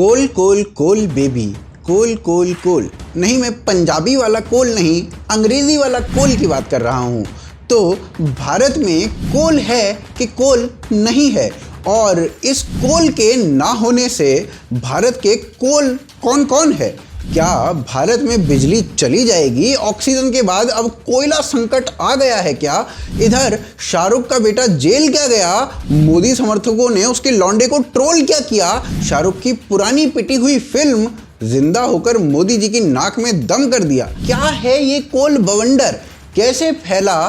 कोल कोल कोल baby, कोल कोल कोल। नहीं, मैं पंजाबी वाला कोल नहीं, अंग्रेजी वाला कोल की बात कर रहा हूँ। तो भारत में कोल है कि कोल नहीं है, और इस कोल के ना होने से भारत के कोल कौन कौन है? क्या भारत में बिजली चली जाएगी? ऑक्सीजन के बाद अब कोयला संकट आ गया है क्या? इधर शाहरुख का बेटा जेल क्या गया? मोदी समर्थकों ने उसके लौंडे को ट्रोल क्या किया? शाहरुख की पुरानी पिटी हुई फिल्म जिंदा होकर मोदी जी की नाक में दम कर दिया। क्या है ये कोल बवंडर? कैसे फैला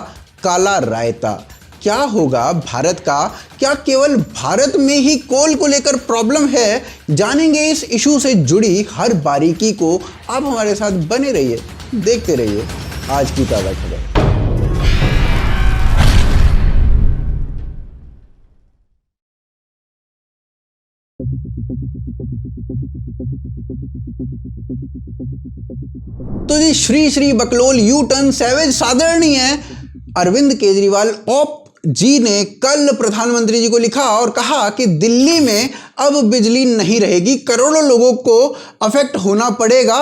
काला रायता? क्या होगा भारत का? क्या केवल भारत में ही कोल को लेकर प्रॉब्लम है? जानेंगे इस इशू से जुड़ी हर बारीकी को। आप हमारे साथ बने रहिए, देखते रहिए आज की ताज़ा खबर। तो जी श्री श्री बकलोल यू टर्न सैवेज साधारण है। अरविंद केजरीवाल ओप जी ने कल प्रधानमंत्री जी को लिखा और कहा कि दिल्ली में अब बिजली नहीं रहेगी, करोड़ों लोगों को अफेक्ट होना पड़ेगा।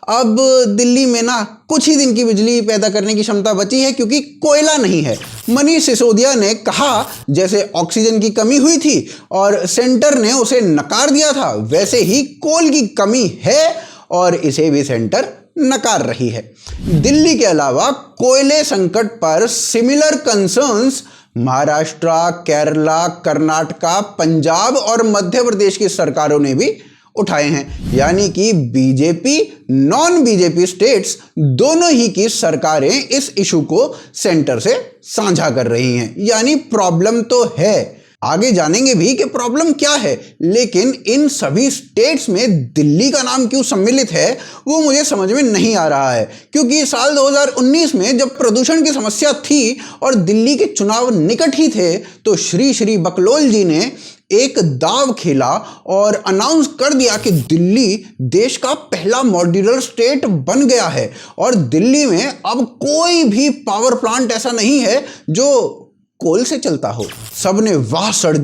अब दिल्ली में ना कुछ ही दिन की बिजली पैदा करने की क्षमता बची है क्योंकि कोयला नहीं है। मनीष सिसोदिया ने कहा जैसे ऑक्सीजन की कमी हुई थी और सेंटर ने उसे नकार दिया था, वैसे ही कोल की कमी है और इसे भी सेंटर नकार रही है। दिल्ली के अलावा कोयले संकट पर सिमिलर कंसर्न्स महाराष्ट्र, केरला, कर्नाटका, पंजाब और मध्य प्रदेश की सरकारों ने भी उठाए हैं। यानी कि बीजेपी, नॉन बीजेपी स्टेट्स दोनों ही की सरकारें इस इशू को सेंटर से साझा कर रही हैं। यानी प्रॉब्लम तो है, आगे जानेंगे भी कि प्रॉब्लम क्या है। लेकिन इन सभी स्टेट्स में दिल्ली का नाम क्यों सम्मिलित है वो मुझे समझ में नहीं आ रहा है। क्योंकि साल 2019 में जब प्रदूषण की समस्या थी और दिल्ली के चुनाव निकट ही थे, तो श्री श्री बकलोल जी ने एक दाव खेला और अनाउंस कर दिया कि दिल्ली देश का पहला मॉड्यूलर स्टेट बन गया है और दिल्ली में अब कोई भी पावर प्लांट ऐसा नहीं है जो कोल से चलता हो। सबने वाह सर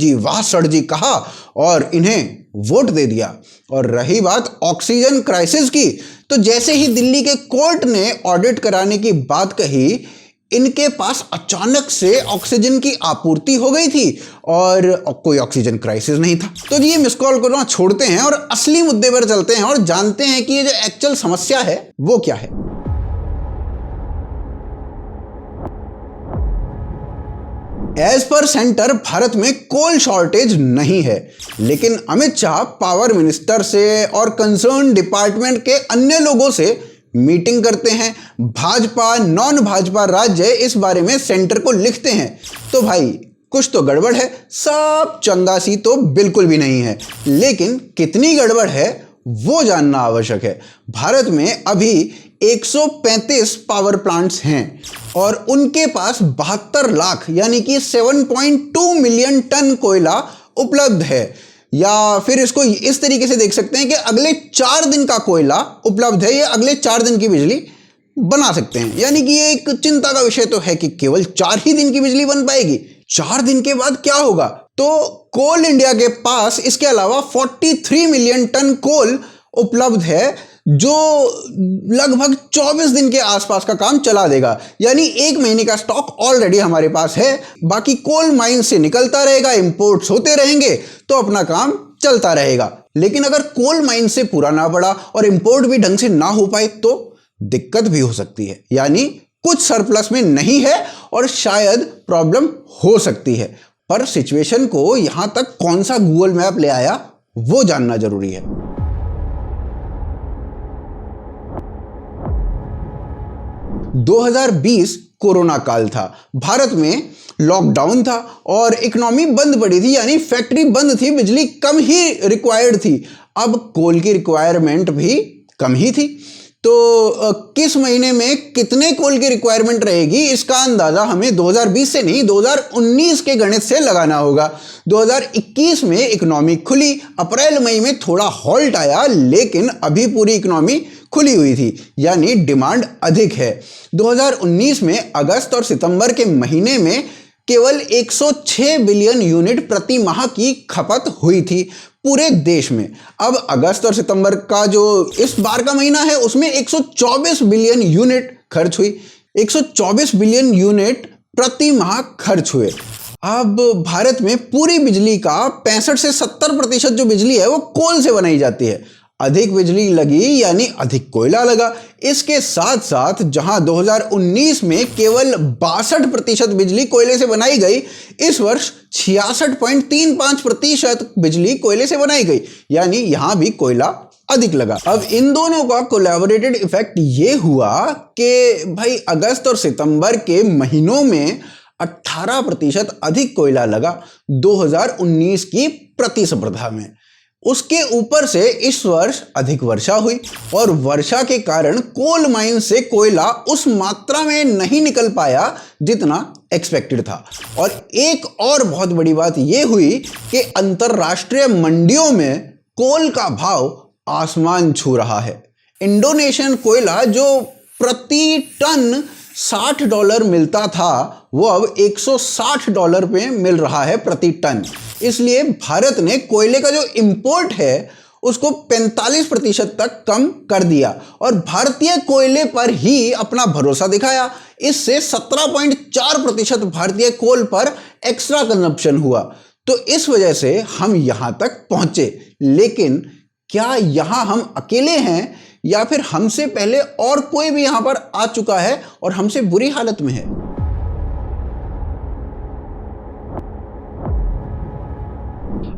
जी कहा और इन्हें वोट दे दिया। और रही बात ऑक्सीजन क्राइसिस की, तो जैसे ही दिल्ली के कोर्ट ने ऑडिट कराने की बात कही, इनके पास अचानक से ऑक्सीजन की आपूर्ति हो गई थी और कोई ऑक्सीजन क्राइसिस नहीं था। तो ये मिस कॉल करना छोड़ते हैं और असली मुद्दे पर चलते हैं और जानते हैं कि ये जो एक्चुअल समस्या है वो क्या है। एज पर सेंटर भारत में कोल शॉर्टेज नहीं है, लेकिन अमित शाह पावर मिनिस्टर से और कंसर्न डिपार्टमेंट के अन्य लोगों से मीटिंग करते हैं। भाजपा, नॉन भाजपा राज्य इस बारे में सेंटर को लिखते हैं। तो भाई कुछ तो गड़बड़ है, सब चंगा सी तो बिल्कुल भी नहीं है, लेकिन कितनी गड़बड़ है वो जानना आवश्यक है। भारत में अभी 135 पावर प्लांट्स हैं और उनके पास 72 लाख यानी कि 7.2 मिलियन टन कोयला उपलब्ध है। या फिर इसको इस तरीके से देख सकते हैं कि अगले 4 दिन का कोयला उपलब्ध है, ये अगले 4 दिन की बिजली बना सकते हैं। यानी कि ये एक चिंता का विषय तो है कि केवल 4 ही दिन की बिजली बन पाएगी। 4 दिन के बाद क्या होगा? तो कोल इंडिया के पास इसके अलावा 43 मिलियन टन कोल उपलब्ध है जो लगभग 24 दिन के आसपास का काम चला देगा। यानी 1 महीने का स्टॉक ऑलरेडी हमारे पास है। बाकी कोल माइन से निकलता रहेगा, इंपोर्ट्स होते रहेंगे तो अपना काम चलता रहेगा। लेकिन अगर कोल माइन से पूरा ना पड़ा और इंपोर्ट भी ढंग से ना हो पाए तो दिक्कत भी हो सकती है। यानी कुछ सरप्लस में नहीं है और शायद प्रॉब्लम हो सकती है। पर सिचुएशन को यहां तक कौन सा गूगल मैप ले आया वो जानना जरूरी है। - 2020 कोरोना काल था, भारत में लॉकडाउन था और इकोनॉमी बंद पड़ी थी, यानी फैक्ट्री बंद थी, बिजली कम ही रिक्वायर्ड थी। अब कोल की रिक्वायरमेंट भी कम ही थी। तो किस महीने में कितने कोल की रिक्वायरमेंट रहेगी इसका अंदाजा हमें 2020 से नहीं 2019 के गणित से लगाना होगा। 2021 में इकोनॉमी खुली, अप्रैल मई में थोड़ा हॉल्ट आया, लेकिन अभी पूरी इकोनॉमी खुली हुई थी, यानी डिमांड अधिक है। 2019 में अगस्त और सितंबर के महीने में केवल 106 बिलियन यूनिट प्रति माह की खपत हुई थी पूरे देश में। अब अगस्त और सितंबर का जो इस बार का महीना है उसमें 124 बिलियन यूनिट खर्च हुई। 124 बिलियन यूनिट प्रति माह खर्च हुए। अब भारत में पूरी बिजली का 65 से 70% जो बिजली है वो कोल से बनाई जाती है। अधिक बिजली लगी यानी अधिक कोयला लगा। इसके साथ साथ जहां 2019 में केवल 62% बिजली कोयले से बनाई गई, इस वर्ष 66.35% बिजली कोयले से बनाई गई, यानी यहां भी कोयला अधिक लगा। अब इन दोनों का कोलैबोरेटेड इफेक्ट ये हुआ कि भाई अगस्त और सितंबर के महीनों में 18% अधिक कोयला लगा 2019 की प्रतिस्पर्धा में। उसके ऊपर से इस वर्ष अधिक वर्षा हुई और वर्षा के कारण कोल माइन से कोयला उस मात्रा में नहीं निकल पाया जितना एक्सपेक्टेड था। और एक और बहुत बड़ी बात यह हुई कि अंतरराष्ट्रीय मंडियों में कोल का भाव आसमान छू रहा है। इंडोनेशियन कोयला जो प्रति टन $60 मिलता था वो अब $160 पे मिल रहा है प्रति टन। इसलिए भारत ने कोयले का जो इंपोर्ट है उसको 45% तक कम कर दिया और भारतीय कोयले पर ही अपना भरोसा दिखाया। इससे 17.4% भारतीय कोल पर एक्स्ट्रा कंजप्शन हुआ। तो इस वजह से हम यहां तक पहुंचे। लेकिन क्या यहां हम अकेले हैं या फिर हमसे पहले और कोई भी यहां पर आ चुका है और हमसे बुरी हालत में है?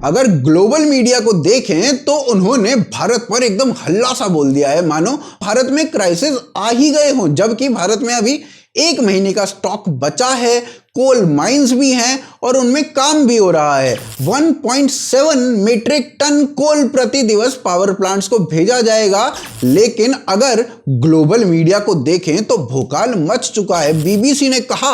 अगर ग्लोबल मीडिया को देखें तो उन्होंने भारत पर एकदम हल्ला सा बोल दिया है, मानो भारत में क्राइसिस आ ही गए हों, जबकि भारत में अभी 1 महीने का स्टॉक बचा है, कोल माइंस भी हैं और उनमें काम भी हो रहा है। 1.7 मीट्रिक टन कोल प्रति दिवस पावर प्लांट्स को भेजा जाएगा। लेकिन अगर ग्लोबल मीडिया को देखें तो भोकाल मच चुका है। बीबीसी ने कहा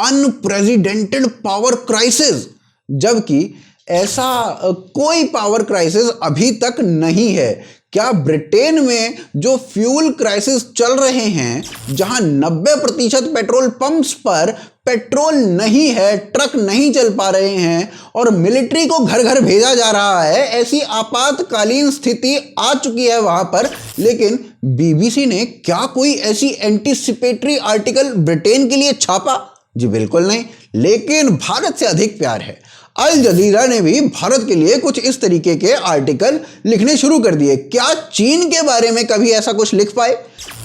अनप्रेसिडेंटेड पावर क्राइसिस, जबकि ऐसा कोई पावर क्राइसिस अभी तक नहीं है। क्या ब्रिटेन में जो फ्यूल क्राइसिस चल रहे हैं, जहां 90% पेट्रोल पंप्स पर पेट्रोल नहीं है, ट्रक नहीं चल पा रहे हैं और मिलिट्री को घर घर भेजा जा रहा है, ऐसी आपातकालीन स्थिति आ चुकी है वहां पर, लेकिन बीबीसी ने क्या कोई ऐसी एंटीसिपेटरी आर्टिकल ब्रिटेन के लिए छापा? जी बिल्कुल नहीं। लेकिन भारत से अधिक प्यार है। अल जजीरा ने भी भारत के लिए कुछ इस तरीके के आर्टिकल लिखने शुरू कर दिए। क्या चीन के बारे में कभी ऐसा कुछ लिख पाए?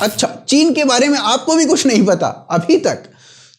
अच्छा, चीन के बारे में आपको भी कुछ नहीं पता अभी तक?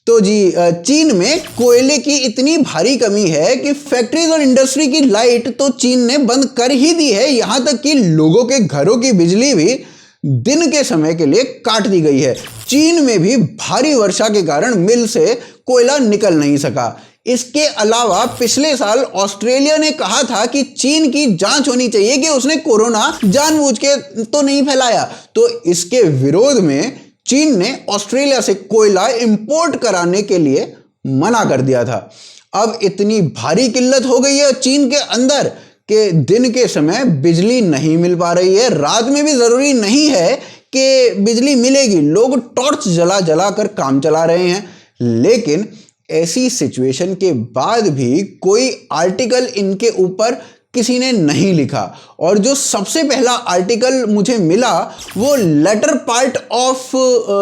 तो जी, चीन में कोयले की इतनी भारी कमी है कि फैक्ट्रीज और इंडस्ट्री की लाइट तो चीन ने बंद कर ही दी है। यहां तक कि लोगों के घरों की बिजली भी दिन के समय के लिए काट दी गई है। चीन में भी भारी वर्षा के कारण मिल से कोयला निकल नहीं सका। इसके अलावा पिछले साल ऑस्ट्रेलिया ने कहा था कि चीन की जांच होनी चाहिए कि उसने कोरोना जानबूझ के तो नहीं फैलाया। तो इसके विरोध में चीन ने ऑस्ट्रेलिया से कोयला इंपोर्ट कराने के लिए मना कर दिया था। अब इतनी भारी किल्लत हो गई है चीन के अंदर कि दिन के समय बिजली नहीं मिल पा रही है। रात में भी जरूरी नहीं है कि बिजली मिलेगी, लोग टॉर्च जला जला कर काम चला रहे हैं। लेकिन ऐसी सिचुएशन के बाद भी कोई आर्टिकल इनके ऊपर किसी ने नहीं लिखा। और जो सबसे पहला आर्टिकल मुझे मिला वो लेटर पार्ट ऑफ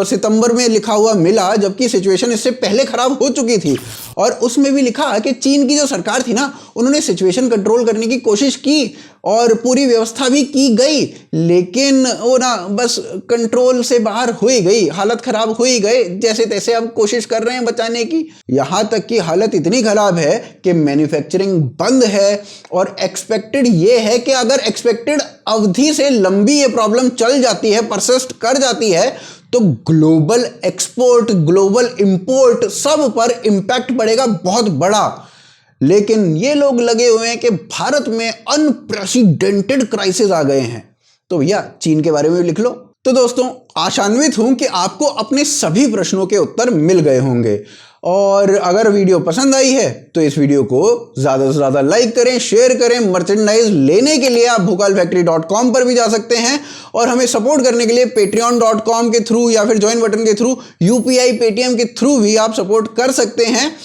सितंबर में लिखा हुआ मिला, जबकि सिचुएशन इससे पहले खराब हो चुकी थी। और उसमें भी लिखा कि चीन की जो सरकार थी ना, उन्होंने सिचुएशन कंट्रोल करने की कोशिश की और पूरी व्यवस्था भी की गई, लेकिन वो ना बस कंट्रोल से बाहर हो ही गई, हालत खराब हो ही गए। जैसे तैसे अब कोशिश कर रहे हैं बचाने की। यहाँ तक कि हालत इतनी खराब है कि मैन्युफैक्चरिंग बंद है और एक्सपेक्टेड ये है कि अगर एक्सपेक्टेड अवधि से लंबी ये प्रॉब्लम चल जाती है, परसिस्ट कर जाती है, तो ग्लोबल एक्सपोर्ट, ग्लोबल इंपोर्ट सब पर इंपैक्ट पड़ेगा बहुत बड़ा। लेकिन ये लोग लगे हुए हैं कि भारत में अनप्रेसिडेंटेड क्राइसिस आ गए हैं। तो भैया चीन के बारे में भी लिख लो। तो दोस्तों, आशान्वित हूं कि आपको अपने सभी प्रश्नों के उत्तर मिल गए होंगे। और अगर वीडियो पसंद आई है तो इस वीडियो को ज़्यादा से ज़्यादा लाइक करें, शेयर करें। मर्चेंडाइज लेने के लिए आप bhukalfactory.com पर भी जा सकते हैं और हमें सपोर्ट करने के लिए patreon.com के थ्रू या फिर ज्वाइन बटन के थ्रू, UPI, पेटीएम के थ्रू भी आप सपोर्ट कर सकते हैं।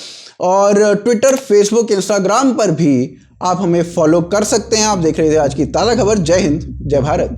और ट्विटर, फेसबुक, इंस्टाग्राम पर भी आप हमें फॉलो कर सकते हैं। आप देख रहे थे आज की ताज़ा खबर। जय हिंद, जय भारत।